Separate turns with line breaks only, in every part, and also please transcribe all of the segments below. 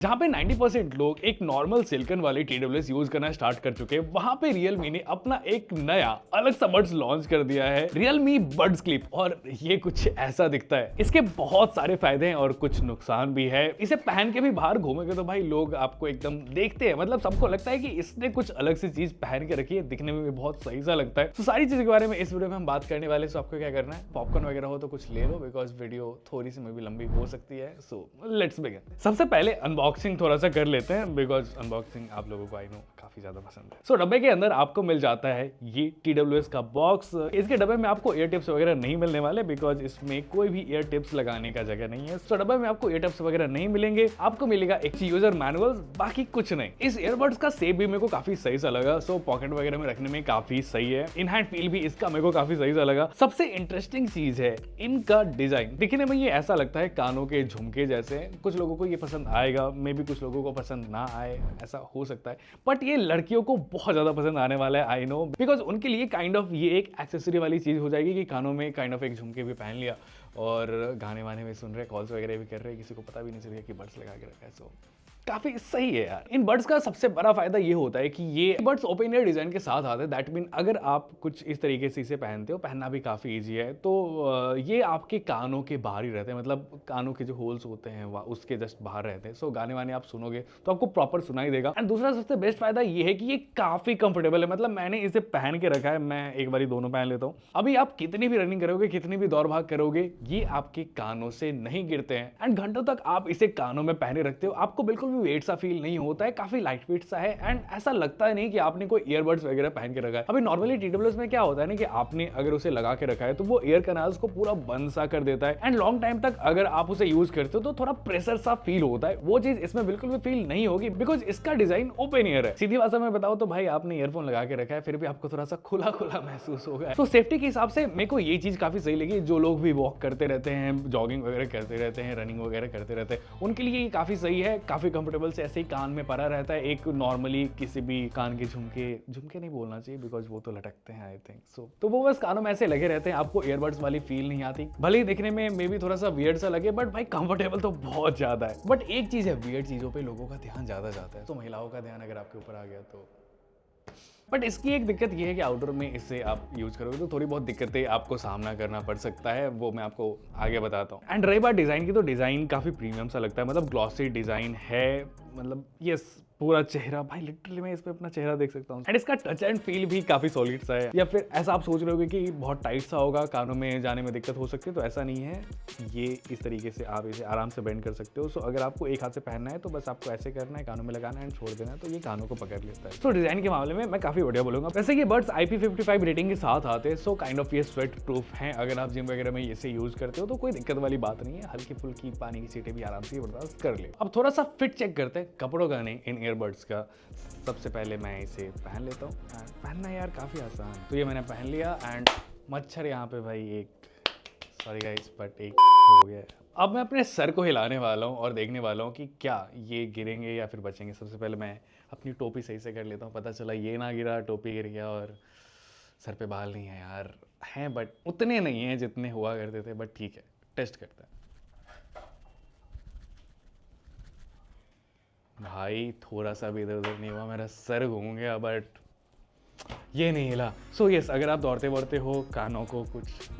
जहाँ पे 90% लोग एक नॉर्मल सिलिकॉन वाली TWS यूज करना स्टार्ट कर चुके हैं, वहां पे Realme ने अपना एक नया अलग सा बड्स लॉन्च कर दिया है, Realme Buds Clip। और ये कुछ ऐसा दिखता है। इसके बहुत सारे फायदे हैं और कुछ नुकसान भी है। इसे पहन के भी बाहर घूमेंगे तो भाई लोग आपको एकदम देखते हैं, मतलब सबको लगता है कि इसने कुछ अलग सी चीज पहन के रखी है, दिखने में भी बहुत सही सा लगता है। तो सारी चीजों के बारे में इस वीडियो में हम बात करने वाले हैं। तो आपको क्या करना है, पॉपकॉर्न वगैरह हो तो कुछ ले लो, बिकॉज वीडियो थोड़ी सी में भी लंबी हो सकती है। So let's begin. सबसे पहले अनबॉक्सिंग थोड़ा सा कर लेते हैं, बिकॉज अनबॉक्सिंग आप लोगों को आई नो काफी ज्यादा पसंद है। सो डब्बे के अंदर आपको मिल जाता है ये TWS का बॉक्स। इसके डब्बे में आपको ईयर टिप्स वगैरह नहीं मिलने वाले, बिकॉज इसमें कोई भी ईयर टिप्स लगाने का जगह नहीं है। सो डब्बे में आपको ईयर टिप्स वगैरह नहीं मिलेंगे, आपको मिलेगा एक यूजर मैनुअल, बाकी कुछ नहीं। इस ईयरबड्स का शेप भी मेरे को काफी सही सा लगा। सो पॉकेट वगैरह में रखने में काफी सही है। इन हैंड फील भी इसका मेरे को काफी सही सा लगा। सबसे इंटरेस्टिंग चीज है इनका डिजाइन। दिखने में ये ऐसा लगता है कानों के झुमके जैसे। कुछ लोगों को ये पसंद आएगा, मे बी कुछ लोगों को पसंद ना आए, ऐसा हो सकता है। बट ये लड़कियों को बहुत ज्यादा पसंद आने वाला है, आई नो, बिकॉज उनके लिए काइंड ऑफ ये एक एक्सेसरी वाली चीज हो जाएगी कि कानों में काइंड ऑफ एक झुमके भी पहन लिया और गाने वाने में सुन रहे, कॉल्स वगैरह भी कर रहे, किसी को पता भी नहीं चल रहा कि बड्स लगा के रखा है। सो काफी सही है यार। इन बड्स का सबसे बड़ा फायदा ये होता है कि ये बड्स ओपन ईयर डिजाइन के साथ आते हैं। दैट मीन अगर आप कुछ इस तरीके से इसे पहनते हो, पहनना भी काफी इजी है। तो ये आपके कानों के बाहर ही रहते हैं, मतलब कानों के जो होल्स होते हैं उसके जस्ट बाहर रहते हैं। सो गाने वाने आप सुनोगे तो आपको प्रॉपर सुनाई देगा। एंड दूसरा सबसे बेस्ट फायदा ये है कि ये काफी कंफर्टेबल है। मतलब मैंने इसे पहन के रखा है, मैं एक बारी दोनों पहन लेता हूँ। अभी आप कितनी भी रनिंग करोगे, कितनी भी दौड़ भाग करोगे, ये आपके कानों से नहीं गिरते हैं। एंड घंटों तक आप इसे कानों में पहने रखते हो, आपको बिल्कुल भी वेट सा फील नहीं होता है। काफी लाइट वेट सा है एंड ऐसा लगता है नहीं कि आपने कोई ईयरबड्स वगैरह पहन के रखा है। अभी नॉर्मली TWS में क्या होता है ना कि आपने अगर उसे लगा के रखा है तो वो ईयर कैनाल्स को पूरा बंद सा कर देता है। एंड लॉन्ग टाइम तक अगर आप उसे यूज करते हो तो थोड़ा प्रेशर सा फील होता है। वो चीज इसमें बिल्कुल भी फील नहीं होगी, बिकॉज इसका डिजाइन ओपन ईयर है। सीधी भाषा में बताओ तो भाई आपने ईयरफोन लगा के रखा है, फिर भी आपको थोड़ा सा खुला खुला महसूस होगा। तो सेफ्टी के हिसाब से मेरे को ये चीज काफी सही लगी। जो लोग भी वॉक करते रहते हैं, जॉगिंग वगैरह करते रहते हैं, रनिंग वगैरह करते रहते हैं, उनके लिए ये काफी सही है। काफी कंफर्टेबल से ऐसे ही कान में पड़ा रहता है। एक नॉर्मली किसी भी कान के झुमके नहीं बोलना चाहिए, बिकॉज वो तो लटकते हैं आई थिंक सो। तो वो बस कानों में ऐसे लगे रहते हैं, आपको ईयरबड्स वाली फील नहीं आती। भले ही दिखने में मे भी थोड़ा सा वियर्ड सा लगे, बट भाई कंफर्टेबल तो बहुत ज्यादा है। बट एक चीज है, वियर्ड चीजों पे लोगों का ध्यान ज्यादा जाता है, तो महिलाओं का ध्यान अगर आपके ऊपर आ गया तो। बट इसकी एक दिक्कत ये है कि आउटडोर में इसे आप यूज करोगे तो थोड़ी बहुत दिक्कतें आपको सामना करना पड़ सकता है, वो मैं आपको आगे बताता हूँ। एंड रही बात डिजाइन की, तो डिजाइन काफी प्रीमियम सा लगता है, मतलब ग्लॉसी डिजाइन है। मतलब यस, पूरा चेहरा भाई लिटरली मैं इस पे अपना चेहरा देख सकता हूँ। एंड इसका टच एंड फील भी काफी सॉलिड सा है। या फिर ऐसा आप सोच रहे होगे कि बहुत टाइट सा होगा, कानों में जाने में दिक्कत हो सकती है, तो ऐसा नहीं है। ये इस तरीके से आप इसे आराम से बेंड कर सकते हो। सो अगर आपको एक हाथ से पहनना है तो बस आपको ऐसे करना है, कानों में लगाना है एंड छोड़ देना है, तो ये कानों को पकड़ लेता है। तो डिजाइन के मामले में मैं काफी बढ़िया बोलूंगा। वैसे ये बड्स IP55 रेटिंग के साथ आते हैं, सो काइंड ऑफ ये स्वेट प्रूफ है। अगर आप जिम वगैरह में इसे यूज करते हो तो कोई दिक्कत वाली बात नहीं है। हल्की फुल्की पानी की सीटें भी आराम से बर्दाश्त कर ले। अब थोड़ा सा फिट चेक करते हैं कपड़ों का नहीं, इन ईयरबड्स का। सबसे पहले मैं इसे पहन लेता हूँ। पहनना यार काफ़ी आसान, तो ये मैंने पहन लिया। एंड मच्छर यहाँ पे भाई एक, सॉरी गाइस, बट एक हो गया। अब मैं अपने सर को हिलाने वाला हूँ और देखने वाला हूँ कि क्या ये गिरेंगे या फिर बचेंगे। सबसे पहले मैं अपनी टोपी सही से कर लेता हूँ। पता चला ये ना गिरा, टोपी गिर गया और सर पे बाल नहीं है यार। हैं बट उतने नहीं हैं जितने हुआ करते थे, बट ठीक है, टेस्ट करते हैं। भाई थोड़ा सा भी इधर उधर नहीं हुआ, मेरा सर घूम गया, बट ये नहीं हिला। सो यस, अगर आप दौड़ते वौड़ते हो, कानों को कुछ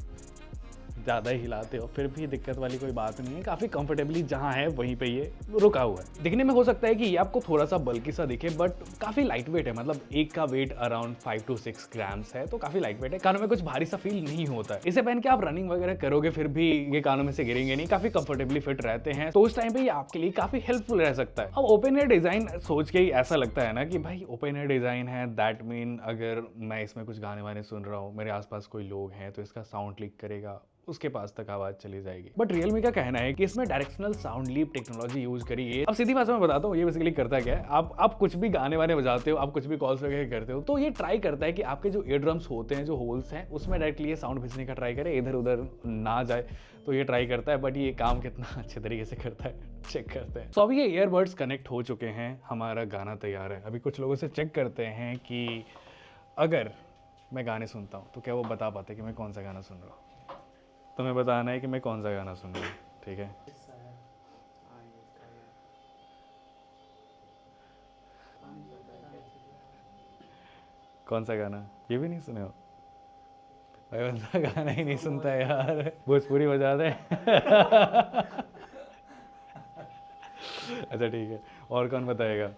ज़्यादा ही हिलाते हो, फिर भी दिक्कत वाली कोई बात नहीं है। काफ़ी कंफर्टेबली जहाँ है वहीं पे ये रुका हुआ है। दिखने में हो सकता है कि ये आपको थोड़ा सा बल्कि सा दिखे, बट काफ़ी लाइट वेट है। मतलब एक का वेट अराउंड 5 to 6 ग्राम्स है, तो काफ़ी लाइट वेट है। कानों में कुछ भारी सा फील नहीं होता है। इसे पहन के आप रनिंग वगैरह करोगे फिर भी ये कानों में से गिरेंगे नहीं, काफ़ी कंफर्टेबली फिट रहते हैं। तो उस टाइम पे ये आपके लिए काफ़ी हेल्पफुल रह सकता है। अब ओपन एयर डिज़ाइन सोच के ही ऐसा लगता है ना कि भाई ओपन एयर डिज़ाइन है, दैट मीन अगर मैं इसमें कुछ गाने वाने सुन रहा हूँ, मेरे आसपास कोई लोग हैं, तो इसका साउंड लीक करेगा, उसके पास तक आवाज चली जाएगी। बट Realme का कहना है कि इसमें directional sound leap technology use करी है। अब सीधी भाषा में बताता हूँ ये बेसिकली करता क्या है। आप कुछ भी गाने वाने बजाते हो, आप कुछ भी कॉल्स वगैरह करते हो, तो ये ट्राई करता है कि आपके जो ईयर ड्रम्स होते हैं, जो होल्स हैं, उसमें डायरेक्टली ये साउंड भेजने का ट्राई करे, इधर उधर ना जाए। तो ये ट्राई करता है, बट ये काम कितना अच्छे तरीके से करता है चेक करते हैं। तो अभी ये ईयरबड्स कनेक्ट हो चुके हैं, हमारा गाना तैयार है। अभी कुछ लोगों से चेक करते हैं कि अगर मैं गाने सुनता हूँ तो क्या वो बता पाते कि मैं कौन सा गाना सुन रहा हूँ। तुम्हें बताना है कि मैं कौन सा गाना सुन रहा हूँ, ठीक है। कौन सा गाना? ये भी नहीं सुने हो भाई? बंदा गाना ही नहीं सुनता यार, भोजपुरी बजा दे। अच्छा ठीक है, और कौन बताएगा?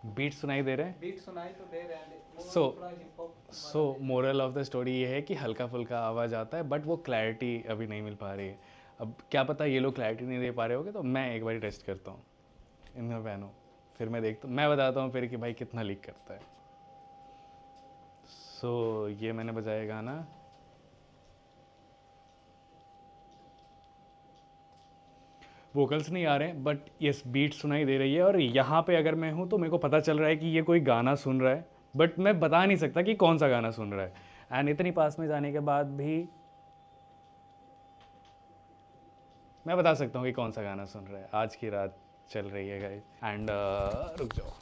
बीट सुनाई दे रहे हैं?
बीट सुनाई तो दे रहे हैं।
सो मोरल ऑफ द स्टोरी ये है कि हल्का फुल्का आवाज़ आता है, बट वो क्लैरिटी अभी नहीं मिल पा रही है। अब क्या पता ये लोग क्लैरिटी नहीं दे पा रहे होगे, तो मैं एक बार टेस्ट करता हूँ इनमें पहनो, फिर मैं देखता हूँ, मैं बताता हूँ फिर कि भाई कितना लीक करता है। सो ये मैंने बजाया गाना, वोकल्स नहीं आ रहे हैं बट यस बीट सुनाई दे रही है, और यहाँ पे अगर मैं हूँ तो मेरे को पता चल रहा है कि ये कोई गाना सुन रहा है, बट मैं बता नहीं सकता कि कौन सा गाना सुन रहा है। एंड इतनी पास में जाने के बाद भी मैं बता सकता हूँ कि कौन सा गाना सुन रहा है। आज की रात चल रही है गाइस। एंड रुक जाओ,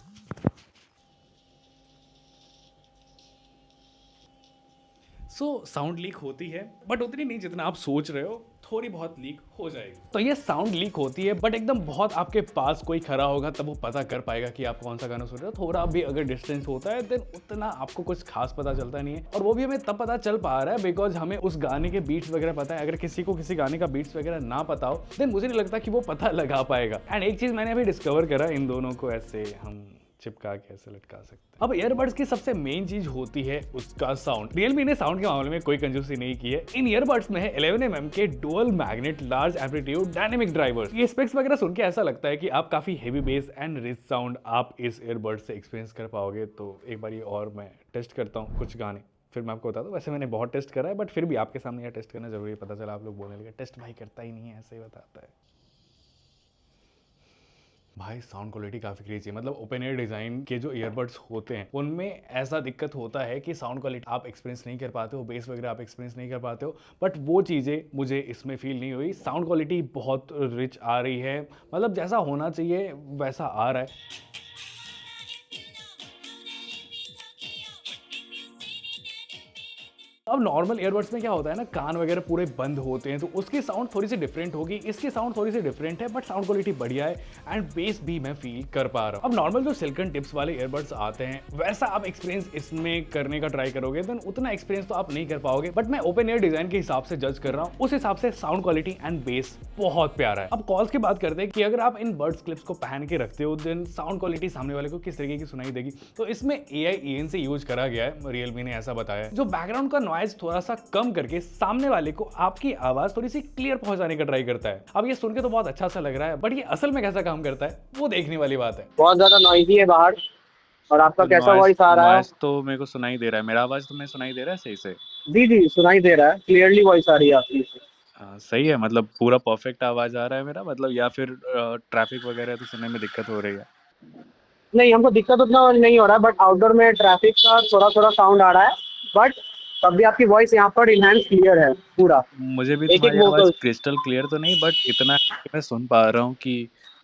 साउंड लीक होती है बट उतनी नहीं जितना आप सोच रहे हो, थोड़ी बहुत लीक हो जाएगी। तो ये साउंड लीक होती है बट एकदम बहुत आपके पास कोई खड़ा होगा तब वो पता कर पाएगा कि आप कौन सा गाना सुन रहे हो। थोड़ा भी अगर डिस्टेंस होता है देन उतना आपको कुछ खास पता चलता नहीं है, और वो भी हमें तब पता चल पा रहा है बिकॉज हमें उस गाने के बीट्स वगैरह पता है। अगर किसी को किसी गाने का बीट्स वगैरह ना पता हो देन मुझे नहीं लगता कि वो पता लगा पाएगा। एंड एक चीज मैंने अभी डिस्कवर करा, इन दोनों को ऐसे हम चिपका के ऐसे लटका सकते हैं। अब ईयरबड्स की सबसे मेन चीज होती है उसका साउंड। रियलमी ने साउंड के मामले में कोई कंजूसी नहीं की है। इन ईयरबड्स में है 11mm के dual magnet large amplitude dynamic drivers. ये स्पेक्स वगैरह सुन के ऐसा लगता है कि आप काफी heavy base and rich sound आप इस ईयरबड से एक्सपीरियंस कर पाओगे। तो एक बार ये और मैं टेस्ट करता हूँ कुछ गाने, फिर मैं आपको बताता हूँ। वैसे मैंने बहुत टेस्ट करा है बट फिर भी आपके सामने यह टेस्ट करना जरूरी है। पता चला आप लोग बोलने लगे टेस्ट भाई करता ही नहीं है, ऐसे ही बताता है। भाई साउंड क्वालिटी काफ़ी क्रेजी है। मतलब ओपन एयर डिज़ाइन के जो ईयरबड्स होते हैं उनमें ऐसा दिक्कत होता है कि साउंड क्वालिटी आप एक्सपीरियंस नहीं कर पाते हो, बेस वगैरह आप एक्सपीरियंस नहीं कर पाते हो, बट वो चीज़ें मुझे इसमें फील नहीं हुई। साउंड क्वालिटी बहुत रिच आ रही है, मतलब जैसा होना चाहिए वैसा आ रहा है। अब नॉर्मल ईयरबड्स में क्या होता है ना, कान वगैरह पूरे बंद होते हैं तो उसकी साउंड थोड़ी सी डिफरेंट होगी, इसकी साउंड थोड़ी सी डिफरेंट है बट साउंड क्वालिटी बढ़िया है एंड बेस भी मैं फील कर पा रहा हूँ। अब नॉर्मल जो सिलिकॉन टिप्स वाले ईयरबड्स आते हैं वैसा आप एक्सपीरियंस इसमें करने का ट्राई करोगे देन उतना एक्सपीरियंस तो आप नहीं कर पाओगे, बट मैं ओपन एयर डिजाइन के हिसाब से जज कर रहा हूँ, उस हिसाब से साउंड क्वालिटी एंड बेस बहुत प्यारा है। अब कॉल्स की बात करते हैं कि अगर आप इन बर्ड्स क्लिप्स को पहन के रखते हो देन साउंड क्वालिटी सामने वाले को किस तरीके की सुनाई देगी। तो इसमें AI EN से यूज करा गया है, रियलमी ने ऐसा बताया है, जो बैकग्राउंड का नॉइज थोड़ा सा कम करके सामने वाले को आपकी आवाज थोड़ी सी क्लियर पहुंचाने का ट्राई करता है। अब ये सुन के तो बहुत अच्छा सा लग रहा है बट ये असल में कैसा काम करता है वो देखने वाली बात है।
बहुत ज्यादा नॉइजी है बाहर, और आपका कैसा वॉइस आ रहा है?
तो मेरे को सुनाई दे रहा है, मेरा आवाज तुम्हें सुनाई दे रहा है सही से?
जी जी सुनाई दे रहा है, क्लियरली वॉइस आ रही है आपकी।
सही है, मतलब पूरा परफेक्ट आवाज आ रहा है मेरा, मतलब या फिर ट्रैफिक वगैरह तो सुनने में दिक्कत हो रही है?
नहीं, हमको दिक्कत उतना नहीं हो रहा है, बट आउटडोर में ट्रैफिक का थोड़ा थोड़ा साउंड आ रहा है, बट तब भी आपकी वॉइस यहाँ पर इनहैंस क्लियर है पूरा।
मुझे भी
एक एक
तुम्हारी आवाज
वोकल
क्रिस्टल क्लियर तो नहीं, बट इतना है कि मैं सुन पा रहा हूँ कि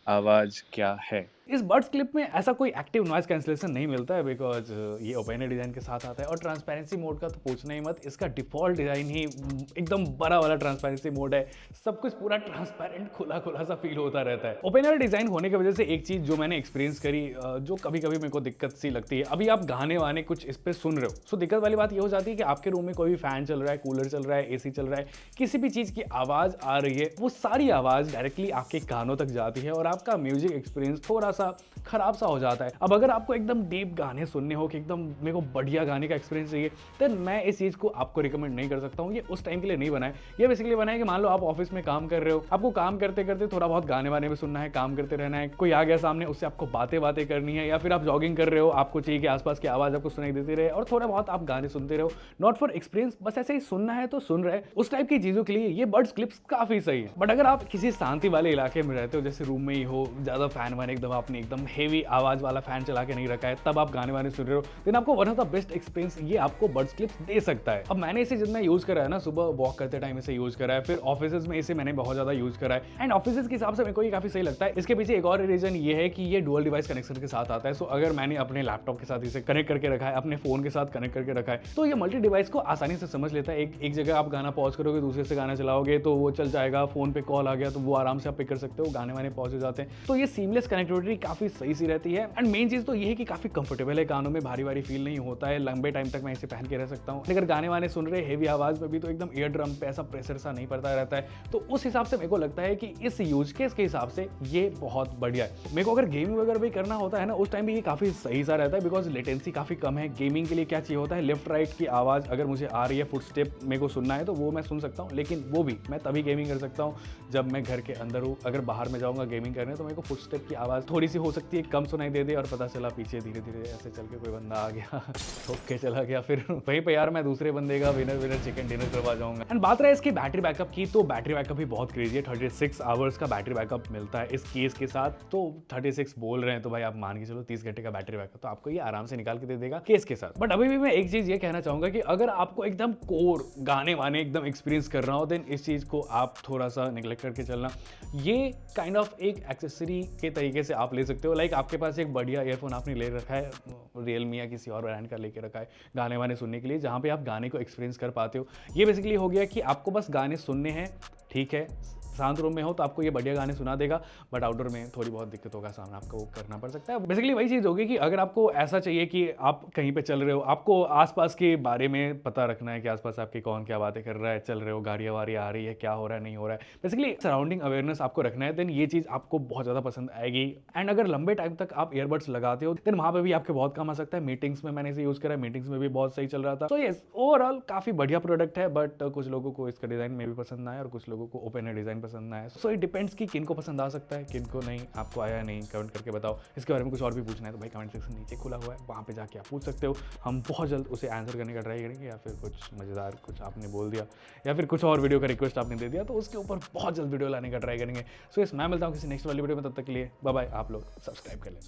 आवाज क्या है। इस बड्स क्लिप में ऐसा कोई एक्टिव नॉइज कैंसिलेशन नहीं मिलता है बिकॉज ये ओपन एयर डिजाइन के साथ आता है, और ट्रांसपेरेंसी मोड का तो पूछना ही मत, इसका डिफॉल्ट डिजाइन ही एकदम बड़ा वाला ट्रांसपेरेंसी मोड है। सब कुछ पूरा ट्रांसपेरेंट खुला खुला सा फील होता रहता है। ओपन एयर डिजाइन होने की वजह से एक चीज जो मैंने एक्सपीरियंस करी, जो कभी कभी मेरे को दिक्कत सी लगती है, अभी आप गाने वाने कुछ इस पे सुन रहे हो तो दिक्कत वाली बात ये हो जाती है कि आपके रूम में कोई भी फैन चल रहा है, कूलर चल रहा है, AC चल रहा है, किसी भी चीज की आवाज आ रही है, वो सारी आवाज डायरेक्टली आपके कानों तक जाती है और आपका म्यूजिक एक्सपीरियंस थोड़ा सा खराब सा हो जाता है। अब अगर आपको एकदम डीप गाने सुनने हो कि एकदम मेरे को बढ़िया गाने का एक्सपीरियंस चाहिए, देन मैं इस चीज को आपको रिकमेंड नहीं कर सकता हूँ। ये उस टाइम के लिए नहीं बना है, ये बेसिकली बना है कि मान लो आप ऑफिस में काम कर रहे हो, आपको काम करते करते थोड़ा बहुत गाने वाने में सुनना है, काम करते रहना है, कोई आ गया सामने उससे आपको बातें करनी है, या फिर आप जॉगिंग कर रहे हो, आपको चाहिए कि आसपास की आवाज आपको सुनाई देती रहे और थोड़ा बहुत आप गाने सुनते रहो, नॉट फॉर एक्सपीरियंस, बस ऐसे ही सुनना है तो सुन रहे, उस टाइप की चीजों के लिए ये बड्स क्लिप्स काफी सही है। बट अगर आप किसी शांति वाले इलाके में रहते हो, जैसे रूम में ही हो, ज्यादा फैन वान एकदम आपने एकदम हेवी आवाज वाला फैन चला के नहीं रखा है, तब आप गाने वाने सुन रहे हो, देन आपको one of the best experience ये आपको बड्स क्लिप्स दे सकता है। अब मैंने इसे जितना यूज करा है ना, सुबह वॉक करते टाइम इसे यूज करा है, फिर ऑफिस में इसे मैंने बहुत ज्यादा यूज करा है, एंड ऑफिस के हिसाब से मेरे को ये काफी सही लगता है। इसके पीछे एक और रीजन ये है कि ये डुअल डिवाइस कनेक्शन के साथ आता है। सो अगर मैंने अपने लैपटॉप के साथ इसे कनेक्ट करके रखा है, अपने फोन के साथ कनेक्ट करके रखा है, तो ये मल्टी डिवाइस को आसानी से समझ लेता है। एक जगह आप गाना पॉज करोगे, दूसरे से गाना चलाओगे तो वो चल जाएगा, फोन पे कॉल आ गया तो वो आराम से आप पिक कर सकते हो, गाने वाने पॉज हो जाते हैं। तो ये सीमलेस कनेक्टिविटी बैटरी काफी सही सी रहती है एंड मेन चीज तो ये है कि काफी कंफर्टेबल है, कानों में भारी भारी फील नहीं होता है, लंबे टाइम तक मैं इसे पहन के रह सकता हूँ। अगर गाने वाने सुन रहे हेवी आवाज में भी तो एकदम ईयर ड्रम पे ऐसा प्रेशर सा नहीं पड़ता रहता है। तो उस हिसाब से मेरे को लगता है कि इस यूज केस के हिसाब से ये बहुत बढ़िया है। मेरे को अगर गेमिंग वगैरह भी करना होता है ना उस टाइम भी ये काफी सही सा रहता है, बिकॉज लेटेंसी काफी कम है। गेमिंग के लिए क्या चाहिए होता है, लेफ्ट राइट की आवाज अगर मुझे आ रही है, फुट स्टेप मेरे को सुनना है तो वो मैं सुन सकता हूँ, लेकिन वो भी मैं तभी गेमिंग कर सकता हूँ जब मैं घर के अंदर हूँ। अगर बाहर में जाऊंगा गेमिंग करने तो मेरे को फुट स्टेप की आवाज थोड़ी सी हो सकती है कम सुनाई दे दे और पता चला पीछे धीरे धीरे ऐसे चल के कोई बंदा आ गया ठोक के चला गया, फिर वहीं पे यार मैं दूसरे बंदे का विनर चिकन डिनर करवा जाऊंगा। एंड बात रहे इसकी बैटरी बैकअप की, तो बैटरी बैकअप भी बहुत क्रेजी है। 36 आवर्स का बैटरी बैकअप मिलता है इस केस के साथ। तो 36 बोल रहे हैं तो भाई आप मान के चलो 30 घंटे का बैटरी बैकअप तो आपको ये आराम से निकाल के दे देगा केस के साथ। बट अभी भी मैं एक चीज ये कहना चाहूंगा कि अगर आपको एकदम कोर गाने वाने एकदम एक्सपीरियंस कर रहा हो देन इस चीज को आप थोड़ा सा निगलेक्ट करके चलना। ये काइंड ऑफ एक एक्सेसरी के तरीके से आप ले सकते हो। लाइक आपके पास एक बढ़िया ईयरफोन आपने ले रखा है, रियलमी या किसी और ब्रांड का लेके रखा है गाने वाने सुनने के लिए, जहाँ पे आप गाने को एक्सपीरियंस कर पाते हो। ये बेसिकली हो गया कि आपको बस गाने सुनने हैं, ठीक है, शांत रूम में हो तो आपको ये बढ़िया गाने सुना देगा, बट आउटडोर में थोड़ी बहुत दिक्कतों का सामना आपको करना पड़ सकता है। बेसिकली वही चीज़ होगी कि अगर आपको ऐसा चाहिए कि आप कहीं पे चल रहे हो, आपको आसपास के बारे में पता रखना है कि आसपास आपके कौन क्या बातें कर रहा है, चल रहे हो, गाड़ियाँ वाड़ियाँ आ रही है, क्या हो रहा है नहीं हो रहा है, बेसिकली सराउंडिंग अवेयरनेस आपको रखना है, देन ये चीज़ आपको बहुत ज़्यादा पसंद आएगी। एंड अगर लंबे टाइम तक आप ईयरबड्स लगाते हो देन वहाँ पर भी आपके बहुत काम आ सकता है। मीटिंग्स में मैंने इसे यूज़ करा है, मीटिंग्स में भी बहुत सही चल रहा था। तो ये ओवरऑल काफ़ी बढ़िया प्रोडक्ट है, बट कुछ लोगों को इसका डिज़ाइन में भी पसंद ना आया और कुछ लोगों को ओपन एयर डिज़ाइन पसंद ना आया। सो डिपेंड्स कि किनको पसंद आ सकता है, किनको नहीं। आपको आया नहीं, कमेंट करके बताओ। इसके बारे में कुछ और भी पूछना है तो भाई कमेंट सेक्शन नीचे खुला हुआ है, वहाँ पे जाके आप पूछ सकते हो। हम बहुत जल्द उसे आंसर करने का ट्राई करेंगे, या फिर कुछ मज़ेदार कुछ आपने बोल दिया या फिर कुछ और वीडियो का रिक्वेस्ट आपने दे दिया तो उसके ऊपर बहुत जल्द वीडियो लाने का ट्राई करेंगे। सो मैं मिलता हूँ किसी नेक्स्ट वाली वीडियो में, तब तक के लिए बाय बाय। आप लोग सब्सक्राइब कर लें।